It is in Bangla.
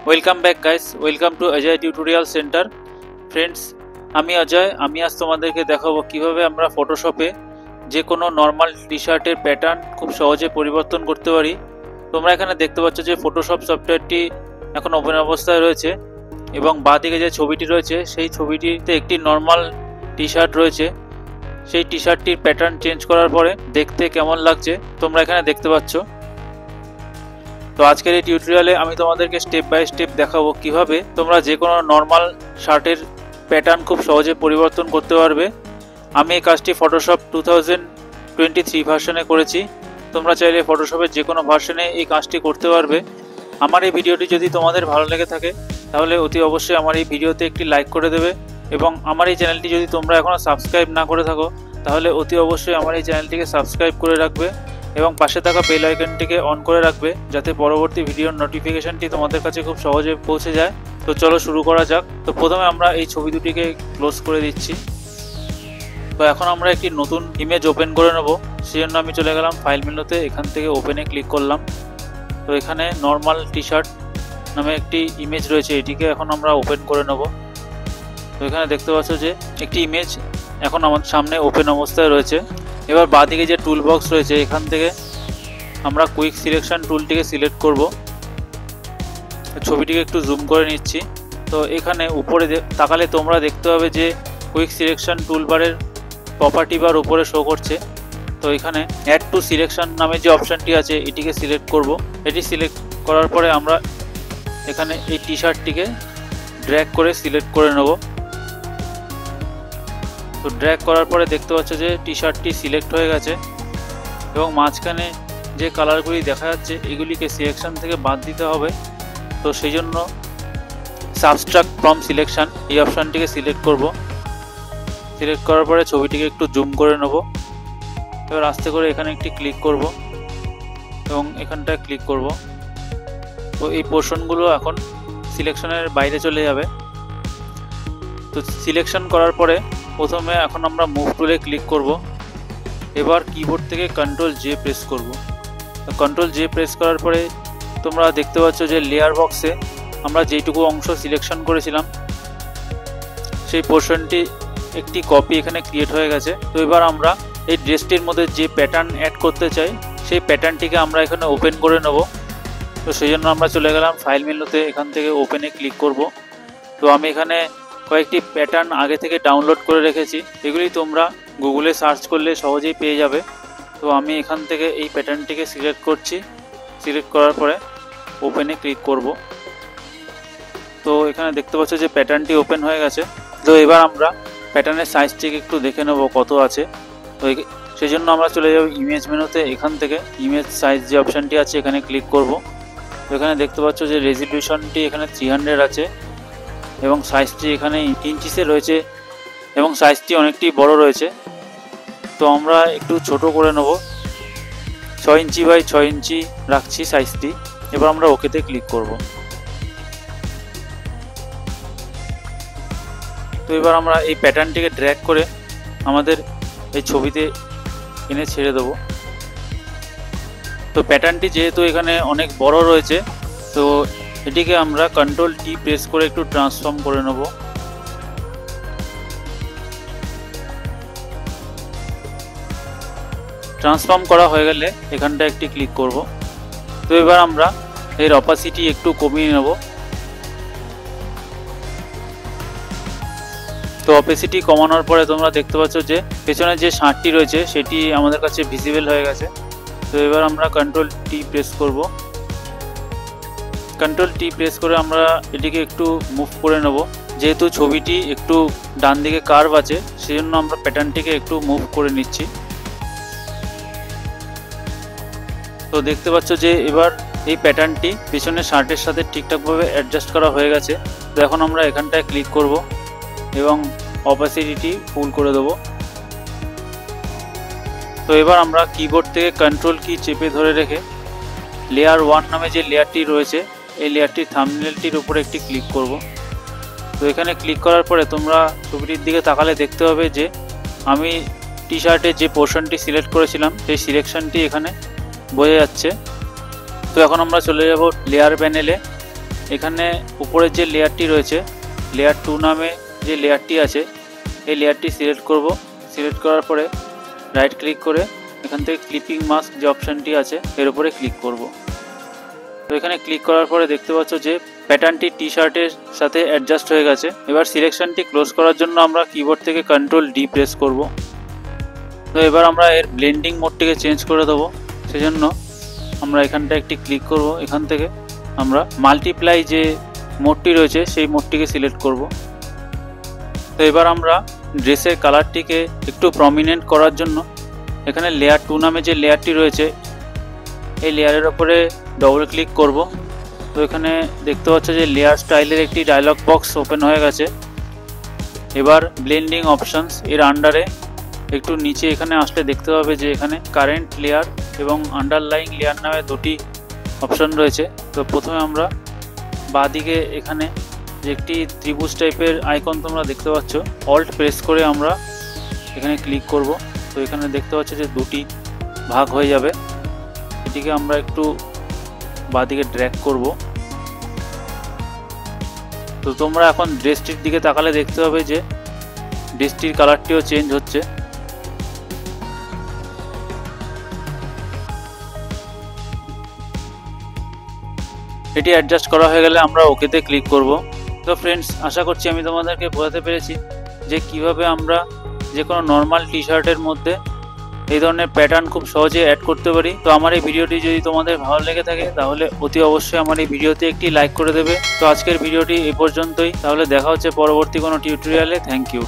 Welcome back guys, welcome to Ajay tutorial centre. Friends, আমি অজয়। আমি আজ তোমাদেরকে দেখাবো কিভাবে আমরা ফটোশপে যে কোনো নর্মাল টি শার্টের প্যাটার্ন খুব সহজে পরিবর্তন করতে পারি। তোমরা এখানে দেখতে পাচ্ছ যে ফটোশপ সফটওয়্যারটি এখন ওপেন অবস্থায় রয়েছে এবং বাঁদিকে যে ছবিটি রয়েছে সেই ছবিটিতে একটি নর্মাল টি শার্ট রয়েছে। সেই টি শার্টটির প্যাটার্ন চেঞ্জ করার পরে দেখতে কেমন লাগছে তোমরা এখানে দেখতে পাচ্ছ। তো আজকের এই টিউটোরিয়ালে আমি তোমাদেরকে স্টেপ বাই স্টেপ দেখাবো কিভাবে তোমরা যে কোনো নর্মাল শার্টের প্যাটার্ন খুব সহজে পরিবর্তন করতে পারবে। আমি এই কাজটি ফটোশপ 2023 ভার্সনে করেছি। তোমরা চাইলে ফটোশপের যে কোনো ভার্সনে এই কাজটি করতে পারবে। আমার এই ভিডিওটি যদি তোমাদের ভালো লেগে থাকে তাহলে অতি অবশ্যই আমার এই ভিডিওতে একটি লাইক করে দেবে এবং আমার এই চ্যানেলটি যদি তোমরা এখনও সাবস্ক্রাইব না করে থাকো তাহলে অতি অবশ্যই আমার এই চ্যানেলটিকে সাবস্ক্রাইব করে রাখবে এবং পাশে থাকা বেল আইকনটিকে অন করে রাখবে যাতে পরবর্তী ভিডিওর নোটিফিকেশনটি তোমাদের কাছে খুব সহজে পৌঁছে যায়। তো চলো শুরু করা যাক। তো প্রথমে আমরা এই ছবি দুটিকে ক্লোজ করে দিচ্ছি। তো এখন আমরা একটি নতুন ইমেজ ওপেন করে নেব। সেই জন্য আমি চলে গেলাম ফাইল মেনুতে, এখান থেকে ওপেনে ক্লিক করলাম। তো এখানে নর্মাল টি শার্ট নামে একটি ইমেজ রয়েছে, এটিকে এখন আমরা ওপেন করে নেব। তো এখানে দেখতে পাচ্ছ যে একটি ইমেজ এখন আমাদের সামনে ওপেন অবস্থায় রয়েছে। এবার বাঁদিকে যে টুল বক্স রয়েছে এখান থেকে আমরা কুইক সিলেকশন টুলটিকে সিলেক্ট করব। ছবিটিকে একটু জুম করে নিচ্ছি। তো এখানে উপরে তাকালে তোমরা দেখতে পাবে যে কুইক সিলেকশন টুলবারের প্রপার্টি বার উপরে শো করছে। তো এখানে অ্যাড টু সিলেকশন নামে যে অপশানটি আছে এটিকে সিলেক্ট করব। এটি সিলেক্ট করার পরে আমরা এখানে এই টি শার্টটিকে ড্র্যাগ করে সিলেক্ট করে নেব। তো ড্র্যাগ করার পরে দেখতে পাচ্ছ যে টি শার্টটি সিলেক্ট হয়ে গেছে এবং মাঝখানে যে কালারগুলি দেখা যাচ্ছে এগুলিকে সিলেকশন থেকে বাদ দিতে হবে। তো সেই জন্য সাবস্ট্রাক্ট ফ্রম সিলেকশন এই অপশানটিকে সিলেক্ট করব। সিলেক্ট করার পরে ছবিটিকে একটু জুম করে নেব। এবার আস্তে করে এখানে একটি ক্লিক করব এবং এখানটায় ক্লিক করব। তো এই পোর্শনগুলো এখন সিলেকশনের বাইরে চলে যাবে। তো সিলেকশন করার পরে প্রথমে এখন আমরা মুভ টুলে ক্লিক করব। এবার কিবোর্ড থেকে কন্ট্রোল জে প্রেস করব। কন্ট্রোল জে প্রেস করার পরে তোমরা দেখতে পাচ্ছ যে লেয়ার বক্সে আমরা যেইটুকু অংশ সিলেকশন করেছিলাম সেই পোর্শনটি একটি কপি এখানে ক্রিয়েট হয়ে গেছে। তো এবার আমরা এই ড্রেসটির মধ্যে যে প্যাটার্ন অ্যাড করতে চাই সেই প্যাটার্নটিকে আমরা এখানে ওপেন করে নেব। তো সেই জন্য আমরা চলে গেলাম ফাইল মেনুতে, এখান থেকে ওপেনে ক্লিক করব। তো আমি এখানে কয়েকটি প্যাটার্ন আগে থেকে ডাউনলোড করে রেখেছি, এগুলি তোমরা গুগলে সার্চ করলে সহজেই পেয়ে যাবে। তো আমি এখান থেকে এই প্যাটার্নটিকে সিলেক্ট করছি। সিলেক্ট করার পরে ওপেনে ক্লিক করব। তো এখানে দেখতে পাচ্ছ যে প্যাটার্নটি ওপেন হয়ে গেছে। তো এবার আমরা প্যাটার্নের সাইজটিকে একটু দেখে নেব কত আছে। তো সেই জন্য আমরা চলে যাব ইমেজ মেনুতে, এখান থেকে ইমেজ সাইজ যে অপশানটি আছে এখানে ক্লিক করব। তো এখানে দেখতে পাচ্ছ যে রেজলিউশনটি এখানে 300 আছে এবং সাইজটি এখানে ইঞ্চিসে রয়েছে এবং সাইজটি অনেকটি বড় রয়েছে। তো আমরা একটু ছোট করে নেব, 6 ইঞ্চি বাই 6 ইঞ্চি রাখছি সাইজটি। এবার আমরা ওকেতে ক্লিক করব। তো এবার আমরা এই প্যাটার্নটিকে ড্র্যাগ করে আমাদের এই ছবিতে এনে ছেড়ে দেব। তো প্যাটার্নটি যেহেতু এখানে অনেক বড় রয়েছে তো এটিকে আমরা কন্ট্রোল টি প্রেস করে একটু ট্রান্সফর্ম করে নেব। ট্রান্সফর্ম করা হয়ে গেলে এখানটা একটি ক্লিক করব। তো এবার আমরা এর অপাসিটি একটু কমিয়ে নেব। তো অপাসিটি কমানোর পরে তোমরা দেখতে পাচ্ছ যে পেছনে যে ষাঁড়টি রয়েছে সেটি আমাদের কাছে ভিজিবল হয়ে গেছে। তো এবার আমরা কন্ট্রোল টি প্রেস করব। কন্ট্রোল টি প্রেস করে আমরা এটিকে একটু মুভ করে নেব। যেহেতু ছবিটি একটু ডান দিকে কার্ভ আছে সেজন্য আমরা প্যাটার্নটিকে একটু মুভ করে নিচ্ছি। তো দেখতে পাচ্ছ যে এবার এই প্যাটার্নটি পিছনের শার্টের সাথে ঠিকঠাকভাবে অ্যাডজাস্ট করা হয়ে গেছে। তো এখন আমরা এখানটায় ক্লিক করব এবং অপাসিটি ফুল করে দেব। তো এবার আমরা কিবোর্ড থেকে কন্ট্রোল কি চেপে ধরে রেখে লেয়ার 1 নামে যে লেয়ারটি রয়েছে এই লেয়ারটির থাম্বনেলটির উপরে একটি ক্লিক করব। তো এখানে ক্লিক করার পরে তোমরা ছবিটির দিকে তাকালে দেখতে পাবে যে আমি টি শার্টের যে পোর্শনটি সিলেক্ট করেছিলাম সেই সিলেকশনটি এখানে বোঝা যাচ্ছে। তো এখন আমরা চলে যাব লেয়ার প্যানেলে। এখানে উপরের যে লেয়ারটি রয়েছে, লেয়ার 2 নামে যে লেয়ারটি আছে, এই লেয়ারটি সিলেক্ট করব। সিলেক্ট করার পরে রাইট ক্লিক করে এখান থেকে ক্লিপিং মাস্ক যে অপশানটি আছে এর উপরে ক্লিক করব। তো এখানে ক্লিক করার পরে দেখতে পাচ্ছ যে প্যাটার্নটি টি শার্টের সাথে অ্যাডজাস্ট হয়ে গেছে। এবার সিলেকশনটি ক্লোজ করার জন্য আমরা কিবোর্ড থেকে Ctrl+D প্রেস করব। তো এবার আমরা এর ব্লেন্ডিং মোডটিকে চেঞ্জ করে দেবো। সেজন্য আমরা এখানটা একটি ক্লিক করব। এখান থেকে আমরা মাল্টিপ্লাই যে মোডটি রয়েছে সেই মোডটিকে সিলেক্ট করব। তো এবার আমরা ড্রেসের কালারটিকে একটু প্রমিনেন্ট করার জন্য এখানে লেয়ার 2 নামে যে লেয়ারটি রয়েছে এই লেয়ারের ওপরে ডবল ক্লিক করব। তো এখানে দেখতে পাচ্ছ যে লেয়ার স্টাইলের একটি ডায়লগ বক্স ওপেন হয়ে গেছে। এবার ব্লেন্ডিং অপশনস এর আন্ডারে একটু নিচে এখানে আসলে দেখতে পাবে যে এখানে কারেন্ট লেয়ার এবং আন্ডারলাইং লেয়ার নামে দুটি অপশন রয়েছে। তো প্রথমে আমরা বাঁদিকে এখানে যে একটি ত্রিভুজ টাইপের আইকন তোমরা দেখতে পাচ্ছ, অল্ট প্রেস করে আমরা এখানে ক্লিক করব। তো এখানে দেখতে পাচ্ছ যে দুটি ভাগ হয়ে যাবে। এটিকে আমরা একটু বাঁদিকে ড্র্যাগ করব। তো তোমরা এখন ড্রেসটির দিকে তাকালে দেখতে পাবে যে ড্রেসটির কালারটিও চেঞ্জ হচ্ছে। এটি অ্যাডজাস্ট করা হয়ে গেলে আমরা ওকেতে ক্লিক করব। তো ফ্রেন্ডস, আশা করছি আমি তোমাদেরকে বোঝাতে পেরেছি যে কিভাবে আমরা যে কোনো নর্মাল টি শার্টের মধ্যে এই ধরনের প্যাটার্ন খুব সহজে অ্যাড করতে পারি। তো আমার এই ভিডিওটি যদি তোমাদের ভালো লেগে থাকে তাহলে অতি অবশ্যই আমার এই ভিডিওতে একটি লাইক করে দেবে। তো আজকের ভিডিওটি এই পর্যন্তই। তাহলে দেখা হচ্ছে পরবর্তী কোনো টিউটোরিয়ালে। Thank you.